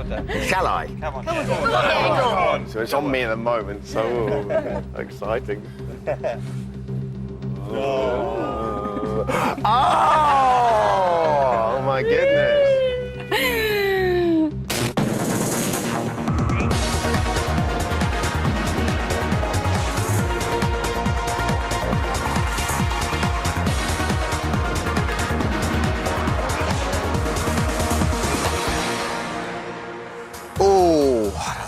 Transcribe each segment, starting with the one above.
Shall I? Come on. So it's on me at the moment, so exciting. Oh my goodness.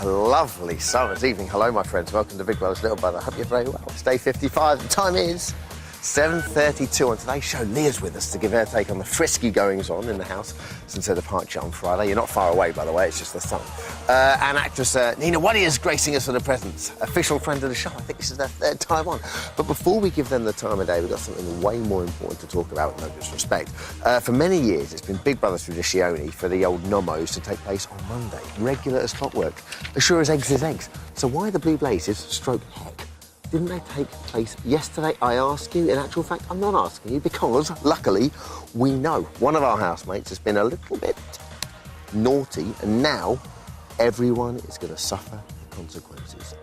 Lovely summer's evening. Hello, my friends. Welcome to Big Brother's Little Brother. Hope you're very well. It's day 55. The time is 7:32. On today's show, Leah's with us to give her take on the frisky goings-on in the house since her departure on Friday. You're not far away, by the way. It's just the sun. And actress Nina Waddy is gracing us with her presence. Official friend of the show. I think this is their third time on. But before we give them the time of day, we've got something way more important to talk about, with no disrespect. For many years, it's been Big Brother's tradition for the old nomos to take place on Monday. Regular as clockwork. As sure as eggs is eggs. So why the blue blazes stroke heck? Didn't they take place yesterday, I ask you? In actual fact, I'm not asking you because, luckily, we know one of our housemates has been a little bit naughty and now everyone is going to suffer the consequences.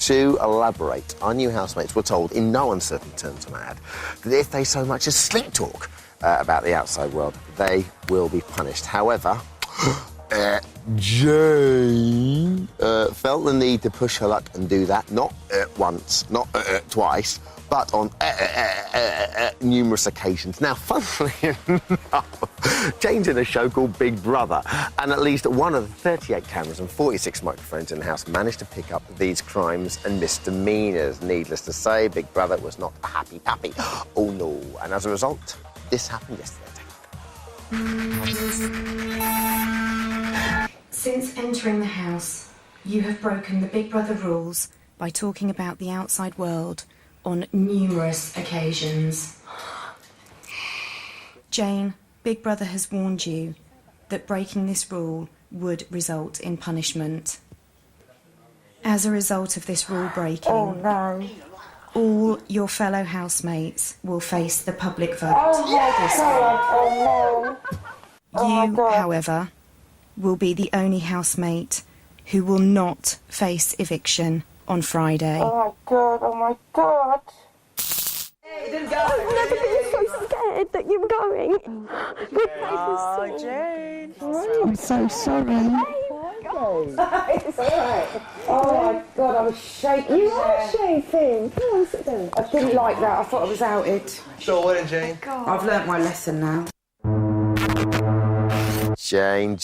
To elaborate, our new housemates were told in no uncertain terms, I might add, that if they so much as sleep talk about the outside world, they will be punished. However, Jane felt the need to push her luck and do that, not once, not twice, but on numerous occasions. Now, funnily enough, Jane's in a show called Big Brother, and at least one of the 38 cameras and 46 microphones in the house managed to pick up these crimes and misdemeanours. Needless to say, Big Brother was not a happy pappy. Oh, no. And as a result, this happened yesterday. Since entering the house, you have broken the Big Brother rules by talking about the outside world on numerous occasions. Jane, Big Brother has warned you that breaking this rule would result in punishment. As a result of this rule breaking, all your fellow housemates will face the public vote. You, however, will be the only housemate who will not face eviction on Friday. Oh my god. I've never been so scared that you were going. Oh, Jane. I'm so sorry. It's alright. Oh my god, I was shaking. You are shaking. Come on, sit down. I didn't like that. I thought I was outed. So what, Jane? I've learnt my lesson now. Jane.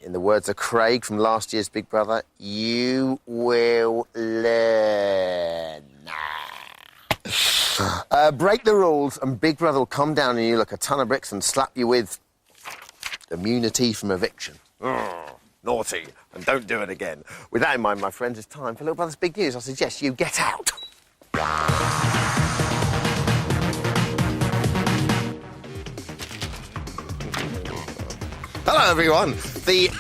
In the words of Craig from last year's Big Brother, you will learn. Break the rules and Big Brother will come down on you like a ton of bricks and slap you with immunity from eviction. Naughty, and don't do it again. With that in mind, my friends, it's time for Little Brother's Big News. I suggest you get out. Hello, everyone. The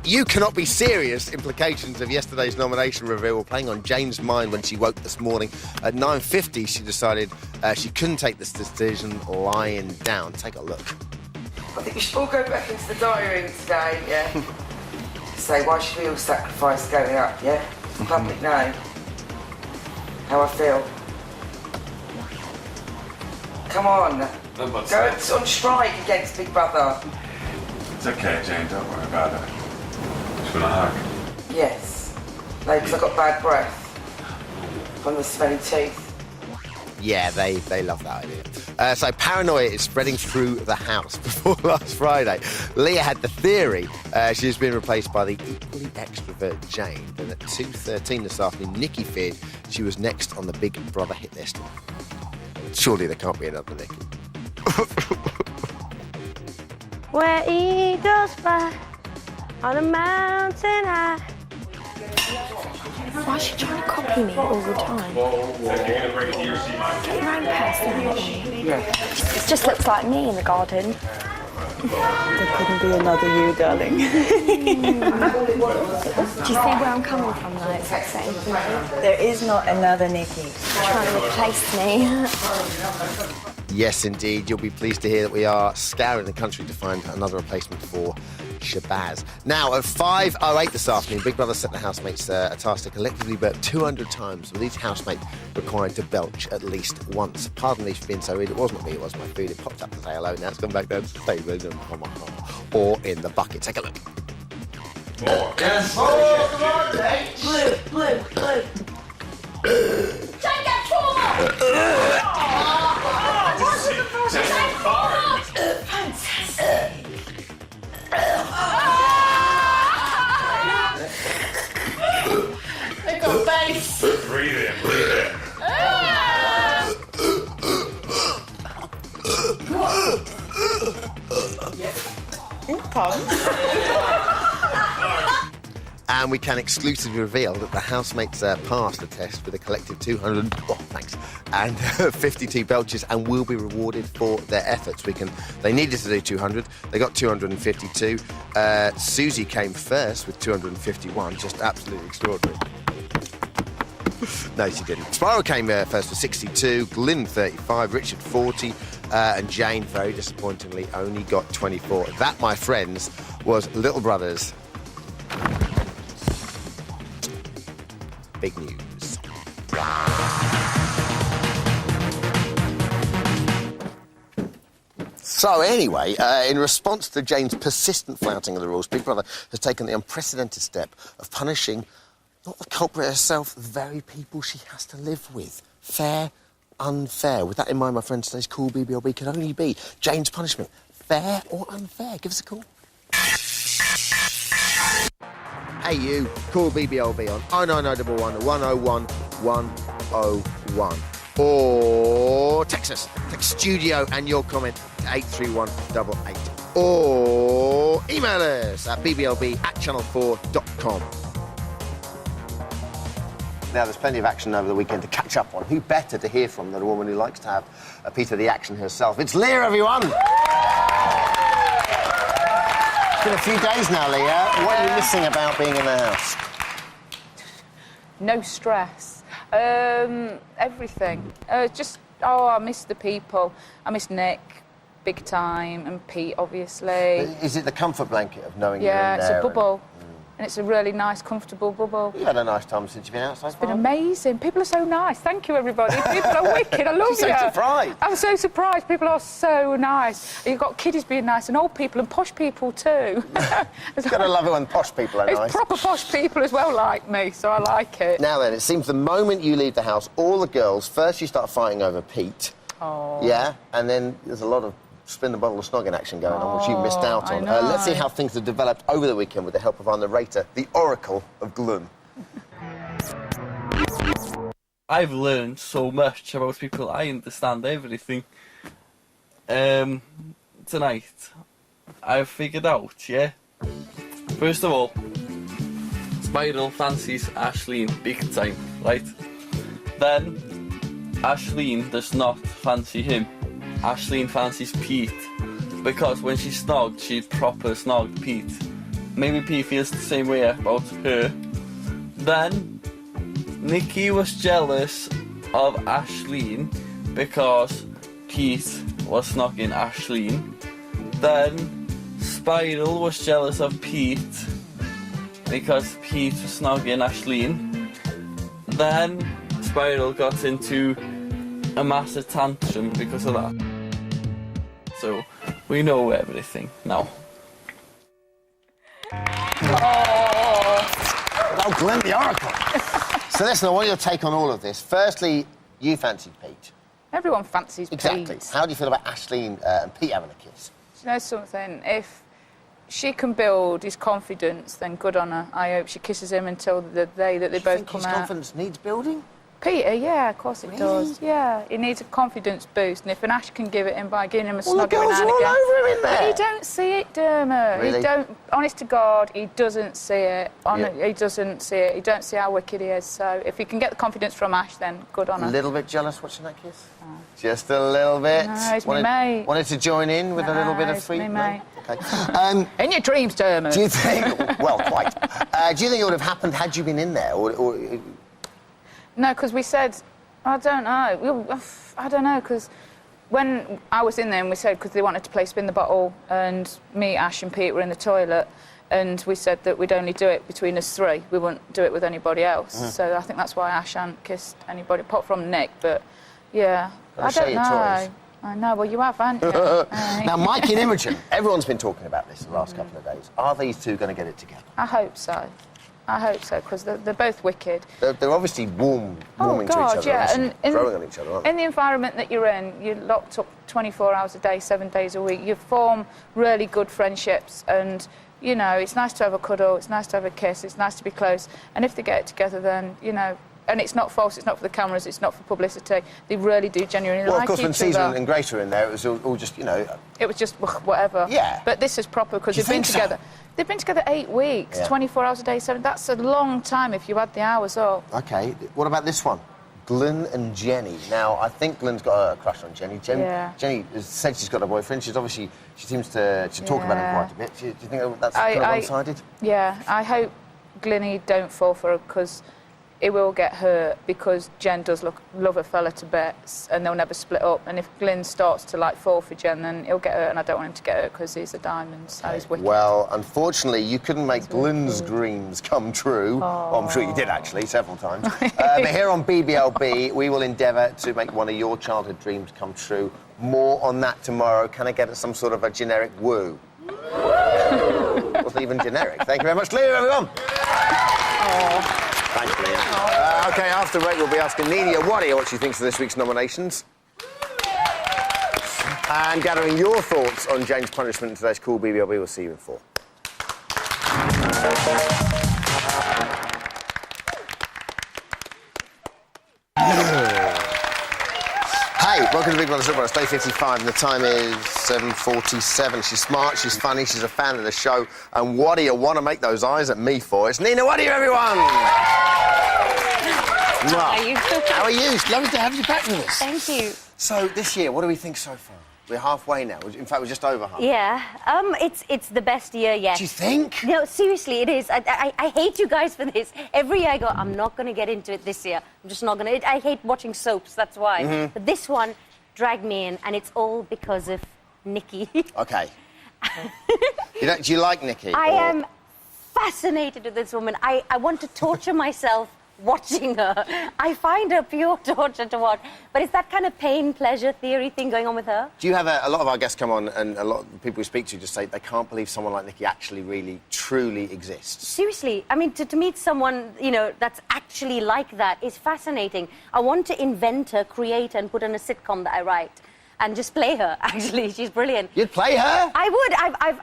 you cannot be serious implications of yesterday's nomination reveal were playing on Jane's mind when she woke this morning. At 9:50, she decided she couldn't take this decision lying down. Take a look. I think we should all go back into the diary room today, yeah? Say, why should we all sacrifice going up, yeah? The public know how I feel. Come on. Go on strike against Big Brother. It's okay, Jane, don't worry about it. Just want a hug? Yes. No, because I've got bad breath from the smelly teeth. Yeah, they love that idea. So paranoia is spreading through the house. Before last Friday, Leah had the theory she was being replaced by the equally extrovert Jane. Then at 2:13 this afternoon, Nikki feared she was next on the Big Brother hit list. Surely there can't be another Nikki. Where eagles fly on a mountain high. Why is she trying to copy me all the time? Get your own personality. Yeah. It just looks like me in the garden. There couldn't be another you, darling. Do you see where I'm coming from, though? It's upsetting. There is not another Nikki. Trying to replace me. Yes, indeed. You'll be pleased to hear that we are scouring the country to find another replacement for Shabazz. Now, at 5:08 this afternoon, Big Brother sent the housemates a task to collectively burp 200 times, with each housemate required to belch at least once. Pardon me for being so rude. It wasn't me, it was my food. It popped up to say hello. Now it's gone back down to say or in the bucket. Take a look. Yes. Oh, come on, mate. Blue. Don't get four! They got base. Breathe in. And we can exclusively reveal that the housemates passed the test with a collective 252 belches and will be rewarded for their efforts. They needed to do 200. They got 252. Susie came first with 251. Just absolutely extraordinary. No, she didn't. Spiral came first with 62, Glyn 35, Richard 40, and Jane, very disappointingly, only got 24. That, my friends, was Little Brother's big news. So anyway, in response to Jane's persistent flouting of the rules, Big Brother has taken the unprecedented step of punishing not the culprit herself, the very people she has to live with. Fair, unfair. With that in mind, my friend, today's Cool BBLB can only be Jane's punishment. Fair or unfair? Give us a call. Hey you, Cool BBLB on 09011 101 101. Or text us. Text studio and your comment to 83188. Or email us at bblb@channel4.com. Now, there's plenty of action over the weekend to catch up on. Who better to hear from than a woman who likes to have a piece of the action herself? It's Leah, everyone! It's been a few days now, Leah. What are you missing about being in the house? No stress. Everything. I miss the people. I miss Nick, big time, and Pete, obviously. Is it the comfort blanket of knowing you're in there? Yeah, it's a bubble. And it's a really nice, comfortable bubble. You had a nice time since you've been outside. It's been amazing. People are so nice. Thank you, everybody. People are wicked. I love you. She's so surprised. I'm so surprised. People are so nice. You've got kiddies being nice and old people and posh people too. You've got to love it when posh people are nice. It's proper posh people as well like me, so I like it. Now then, it seems the moment you leave the house, all the girls, first you start fighting over Pete. Oh. Yeah, and then there's a lot of spin the bottle of snogging action going on, which you missed out on. Let's see how things have developed over the weekend with the help of our narrator, the Oracle of Glyn. I've learned so much about people. I understand everything. Tonight, I've figured out, yeah? First of all, Spiral fancies Aisling big time, right? Then, Aisling does not fancy him. Aisling fancies Pete, because when she snogged, she proper snogged Pete. Maybe Pete feels the same way about her. Then, Nikki was jealous of Aisling because Pete was snogging Aisling. Then, Spiral was jealous of Pete because Pete was snogging Aisling. Then, Spiral got into a massive tantrum because of that. So, we know everything now. Oh, Glyn the Oracle. So listen, what are your take on all of this? Firstly, you fancied Pete. Everyone fancies Exactly. Pete. How do you feel about Aisling and Pete having a kiss? Do you know something? If she can build his confidence, then good on her. I hope she kisses him until the day that they both come his out. confidence needs building? Peter, yeah, of course it does. Yeah, he needs a confidence boost, and if an Ash can give it him by giving him a snug every now and again. all over him in there. But he don't see it, Dermot. Really? He don't. Honest to God, he doesn't see it. Yeah. He doesn't see it. He don't see how wicked he is. So if he can get the confidence from Ash, then good on A her. little bit jealous watching that kiss? Just a little bit? No, he's my mate. Wanted to join in with a little bit of he's sweet? my mate. Okay. In your dreams, Dermot. Do you think... Well, quite. Do you think it would have happened had you been in there? Or... No, because we said... I don't know. I don't know, because when I was in there and we said, because they wanted to play spin the bottle, and me, Ash and Pete were in the toilet, and we said that we'd only do it between us three. We wouldn't do it with anybody else. So I think that's why Ash hadn't kissed anybody, apart from Nick, but yeah. I don't know. I know, well, you have, haven't you? Now, Mike and Imogen, everyone's been talking about this the last couple of days. Are these two going to get it together? I hope so. I hope so, because they're both wicked. They're obviously warming to each other, yeah. and growing on each other, aren't they? In the environment that you're in, you're locked up 24 hours a day, 7 days a week. You form really good friendships, and, you know, it's nice to have a cuddle, it's nice to have a kiss, it's nice to be close. And if they get it together, then, you know, and it's not false, it's not for the cameras, it's not for publicity. They really do genuinely like each other. Well, of course, when Caesar and Grace were in there, it was all just, you know... It was just whatever. Yeah. But this is proper, because they've been together. They've been together 8 weeks, 24 hours a day, 7. That's a long time if you add the hours up. OK, what about this one? Glyn and Jenny. Now, I think Glyn's got a crush on Jenny. Jenny has said she's got a boyfriend. She seems to talk about him quite a bit. Do you think that's kind of one-sided? Yeah, I hope Glynny don't fall for her, because it will get hurt, because Jen does love a fella to bits, and they'll never split up. And if Glyn starts to, like, fall for Jen, then he'll get hurt, and I don't want him to get hurt, because he's a diamond, so he's wicked. Well, unfortunately, you couldn't make Glyn's dreams come true. Well, I'm sure you did, actually, several times. But here on BBLB, we will endeavour to make one of your childhood dreams come true. More on that tomorrow. Can I get some sort of a generic woo? Wasn't even generic. Thank you very much, Leah, everyone. Thanks, Leah. OK, after the break, we'll be asking Nina Waddy what she thinks of this week's nominations. And gathering your thoughts on Jane's punishment in today's Cool BBLB. We'll see you in 4. Hey, welcome to Big Brother Super. It's day 55 and the time is 7:47. She's smart, she's funny, she's a fan of the show. And what do you want to make those eyes at me for? It's Nina Waddy, everyone! How are you? How are you? It's lovely to have you back with us. Thank you. So, this year, what do we think so far? We're halfway now. In fact, we're just over half. Yeah. It's the best year yet. Do you think? No, seriously, it is. I hate you guys for this. Every year I go, I'm not going to get into it this year. I'm just not going to. I hate watching soaps, that's why. But this one dragged me in, and it's all because of Nikki. OK. Do you like Nikki? I am fascinated with this woman. I want to torture myself watching her. I find her pure torture to watch. But it's that kind of pain-pleasure theory thing going on with her. Do you have a lot of our guests come on, and a lot of the people we speak to just say they can't believe someone like Nikki actually really, truly exists? Seriously. I mean, to meet someone, you know, that's actually like that is fascinating. I want to invent her, create her, and put her in a sitcom that I write. And just play her, actually. She's brilliant. You'd play her? I would.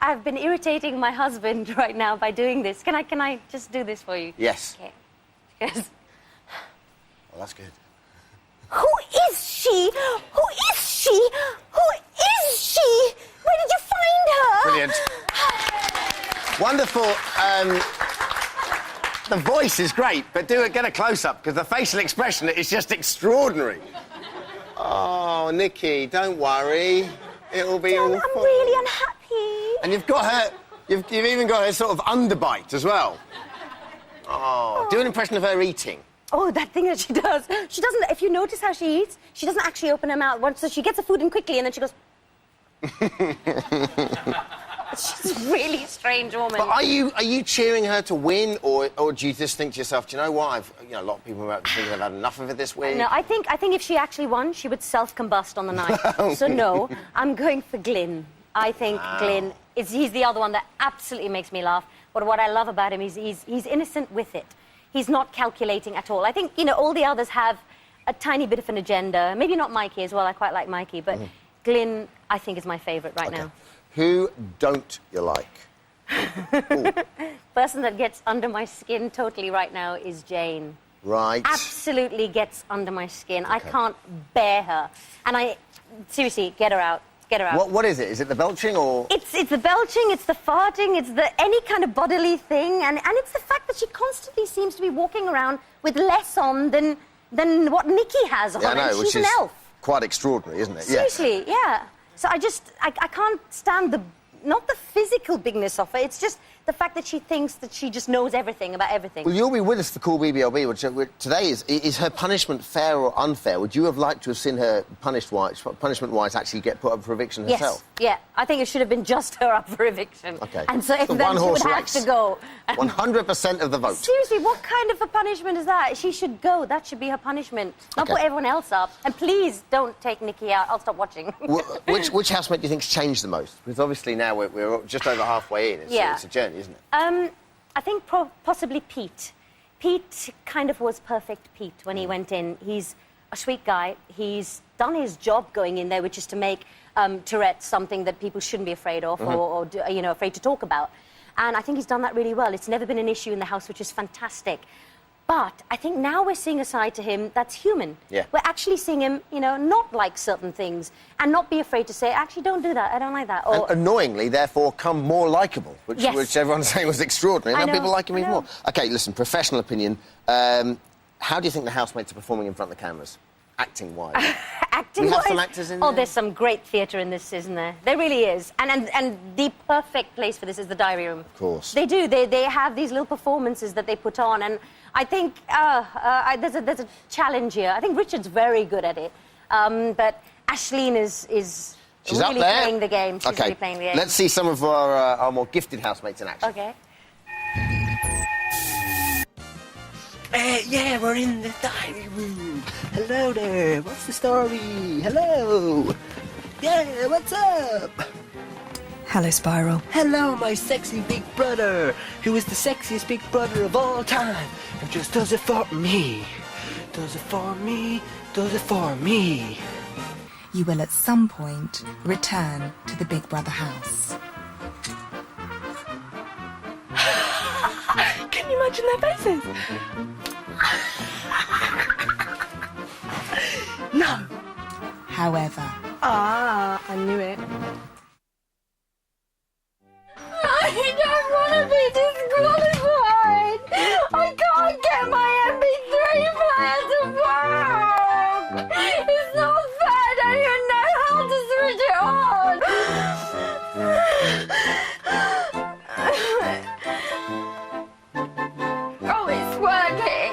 I've been irritating my husband right now by doing this. Can I just do this for you? Yes. Okay. Yes. Well, that's good. Who is she? Who is she? Who is she? Where did you find her? Brilliant. Wonderful. The voice is great, but get a close-up, because the facial expression is just extraordinary. Oh, Nikki, don't worry. It'll be all fine. I'm really unhappy. And you've got her... You've even got her sort of underbite as well. Oh, do an impression of her eating. Oh, that thing that she does. She doesn't... If you notice how she eats, she doesn't actually open her mouth once, so she gets the food in quickly, and then she goes... She's a really strange woman. But are you cheering her to win, or do you just think to yourself, do you know what? A lot of people might be thinking they've had enough of it this week. No, I think if she actually won, she would self-combust on the night. So no, I'm going for Glyn. I think Glyn he's the other one that absolutely makes me laugh. But what I love about him is he's innocent with it. He's not calculating at all. I think, you know, all the others have a tiny bit of an agenda. Maybe not Mikey as well. I quite like Mikey, but Glyn, I think, is my favourite right now. Who don't you like? Person that gets under my skin totally right now is Jane. Right. Absolutely gets under my skin. I can't bear her. And seriously, get her out. Get her out. What is it? Is it the belching or...? It's the belching, it's the farting, it's any kind of bodily thing, and it's the fact that she constantly seems to be walking around with less on than what Nikki has on, and she's an elf. Quite extraordinary, isn't it? Seriously, yeah. So I can't stand not the physical bigness of her, it's just the fact that she thinks that she just knows everything about everything. Well, you'll be with us for Cool BBLB, which today is her punishment fair or unfair? Would you have liked to have seen her punishment-wise actually get put up for eviction herself? Yes, yeah. I think it should have been just her up for eviction. OK. And so if then she would have to go. 100% of the vote. Seriously, what kind of a punishment is that? She should go. That should be her punishment. Not put everyone else up. And please don't take Nikki out. I'll stop watching. which housemate do you think's changed the most? Because obviously now we're just over halfway in. It's a journey, isn't it? I think possibly Pete. Pete kind of was perfect Pete when he went in. He's a sweet guy. He's done his job going in there, which is to make Tourette's something that people shouldn't be afraid of or you know, afraid to talk about. And I think he's done that really well. It's never been an issue in the house, which is fantastic. But I think now we're seeing a side to him that's human. Yeah. We're actually seeing him, you know, not like certain things and not be afraid to say, actually, don't do that. I don't like that. Or, and annoyingly, therefore, come more likeable, which everyone's saying was extraordinary. Now people like him even more. OK, listen, professional opinion. How do you think the housemates are performing in front of the cameras, acting-wise? Acting-wise? We have some actors in there? Oh, there's some great theatre in this, isn't there? There really is. And the perfect place for this is the diary room. Of course. They do. They have these little performances that they put on, and I think there's a challenge here. I think Richard's very good at it, but Aisling is She's really up there. playing the game. She's really playing the game. Let's see some of our more gifted housemates in action. OK. Yeah, we're in the diary room. Hello there. What's the story? Hello. Yeah, what's up? Hello, Spiral. Hello, my sexy big brother, who is the sexiest big brother of all time, and just does it for me. Does it for me. Does it for me. You will at some point return to the Big Brother house. Can you imagine their faces? No. However, I knew it. I don't want to be disqualified. I can't get my MP3 player to work. It's not fair. I don't even know how to switch it on. Oh, it's working.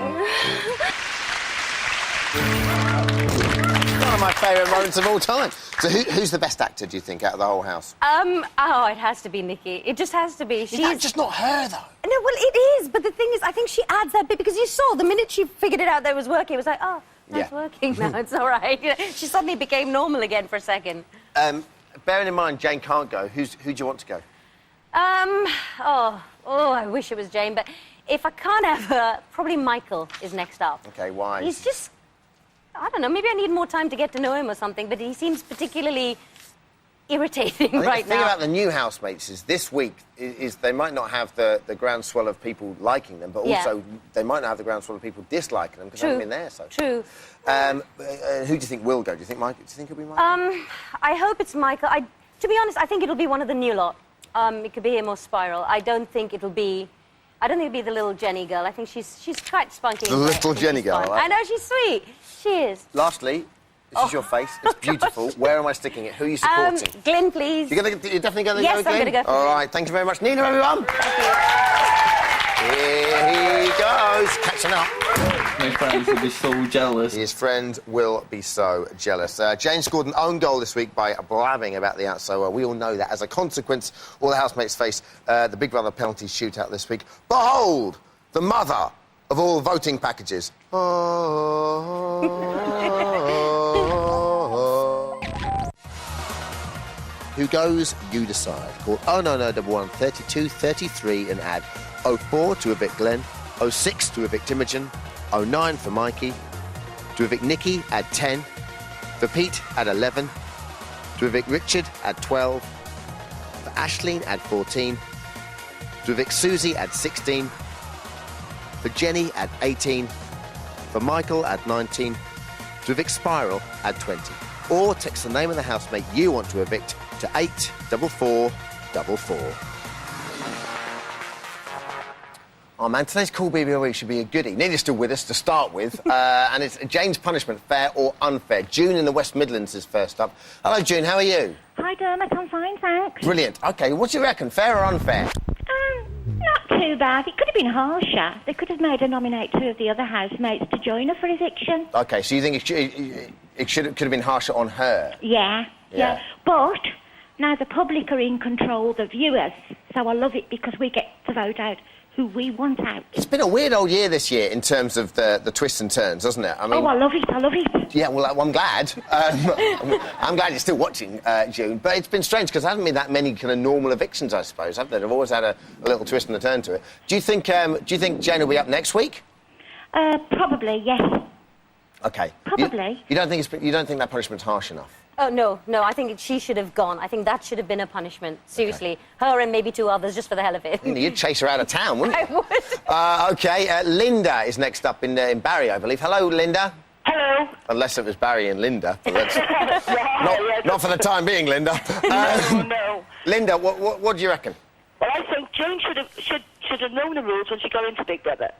One of my favourite moments of all time. So who's the best actor, do you think, out of the whole house? Oh, it has to be Nikki. It just has to be. Is that just not her, though? No, well, it is. But the thing is, I think she adds that bit because you saw the minute she figured it out that it was working, it was like, oh, that's working now. It's all right. She suddenly became normal again for a second. Bearing in mind Jane can't go, who do you want to go? I wish it was Jane, but if I can't have her, probably Michael is next up. OK, why? He's just, I don't know, maybe I need more time to get to know him or something, but he seems particularly irritating right The thing now. about the new housemates is this week is they might not have the groundswell of people liking them, but also they might not have the groundswell of people disliking them because they haven't been there so far. True. Who do you think will go? Do you think Mike? Do you think it'll be Michael? I hope it's Michael. To be honest, I think it'll be one of the new lot. It could be him or Spiral. I don't think it'll be the little Jenny girl. I think she's quite spunky. The little Jenny girl. I know, she's sweet. She is. Lastly, this is your face. It's beautiful. Where am I sticking it? Who are you supporting? Glenn, please. You're definitely going to go Yes, with Glenn? I'm going to go for All Glenn. right, thank you very much. Nina, everyone. Thank you. Here he goes, catching up. My friends will be so jealous. His friend will be so jealous. Jane scored an own goal this week by blabbing about the out, so we all know that. As a consequence, all the housemates face the Big Brother penalty shootout this week. Behold, the mother of all voting packages. Who goes, you decide. Call 09911 32 33 and add 04 to evict Glenn, 06 to evict Imogen, 09 for Mikey. To evict Nikki, add 10. For Pete, add 11. To evict Richard, add 12. For Aisling, add 14. To evict Susie, add 16. For Jenny, add 18. For Michael, add 19. To evict Spiral, add 20. Or text the name of the housemate you want to evict to 84444. Oh, man, today's Cool BBLB should be a goodie. Neil's still with us to start with, and it's Jane's punishment, fair or unfair. June in the West Midlands is first up. Hello, June, how are you? Hi, Dermot, I'm fine, thanks. Brilliant. OK, what do you reckon, fair or unfair? Not too bad. It could have been harsher. They could have made her nominate 2 of the other housemates to join her for eviction. OK, so you think it could have been harsher on her? Yeah. But now the public are in control, the viewers, so I love it because we get to vote out who we want out. It's been a weird old year this year in terms of the twists and turns, hasn't it? I mean, I love it. Yeah, well, I'm glad. I'm glad you're still watching, June. But it's been strange because there hasn't been that many kind of normal evictions, I suppose, have there? They've always had a little twist and a turn to it. Do you think Jane will be up next week? Probably, yes. OK. Probably. You don't think that punishment's harsh enough? Oh, no, I think she should have gone. I think that should have been a punishment. Seriously. Okay. Her and maybe 2 others, just for the hell of it. You'd chase her out of town, wouldn't you? I would. OK, Linda is next up in Barry, I believe. Hello, Linda. Hello. Unless it was Barry and Linda. But that's not for the time being, Linda. No. Linda, what do you reckon? Well, I think Jane should have known the rules when she got into Big Brother.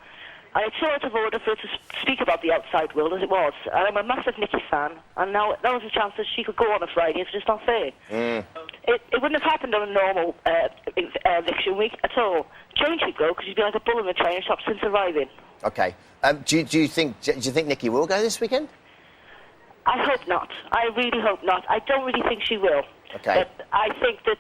And it's sort of order for her to speak about the outside world as it was. And I'm a massive Nikki fan, and now that was a chance that she could go on a Friday. It's just not fair. It wouldn't have happened on a normal eviction week at all. Jane should go because she's been like a bull in the china shop since arriving. OK. Do you think Nikki will go this weekend? I hope not. I really hope not. I don't really think she will. OK. But I think that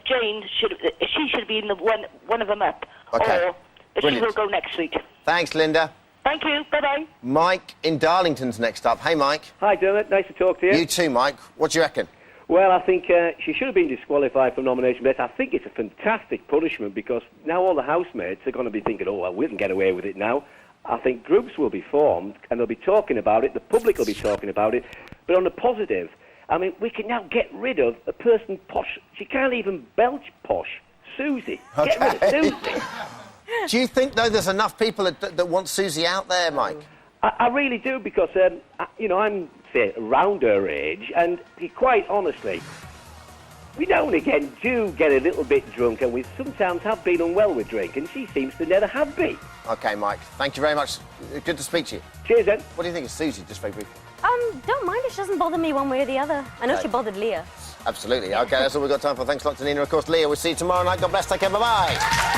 Jane should be in the one of them up. OK. Or she will go next week. Thanks, Linda. Thank you. Bye-bye. Mike in Darlington's next up. Hey, Mike. Hi, Dermot. Nice to talk to you. You too, Mike. What do you reckon? Well, I think she should have been disqualified from nomination, but I think it's a fantastic punishment because now all the housemates are going to be thinking, oh, well, we can get away with it now. I think groups will be formed and they'll be talking about it. The public will be talking about it. But on the positive, I mean, we can now get rid of a person posh. She can't even belch posh. Susie. Okay. Get rid of Susie. Do you think, though, there's enough people that want Susie out there, Mike? I really do, because, I'm, say, around her age, and quite honestly, we now and again do get a little bit drunk, and we sometimes have been unwell with drink, and she seems to never have been. OK, Mike. Thank you very much. Good to speak to you. Cheers, then. What do you think of Susie, just very briefly? Don't mind it. She doesn't bother me one way or the other. I know she bothered Leah. Absolutely. OK, that's all we've got time for. Thanks a lot to Nina. Of course, Leah, we'll see you tomorrow night. God bless. Take care. Bye-bye.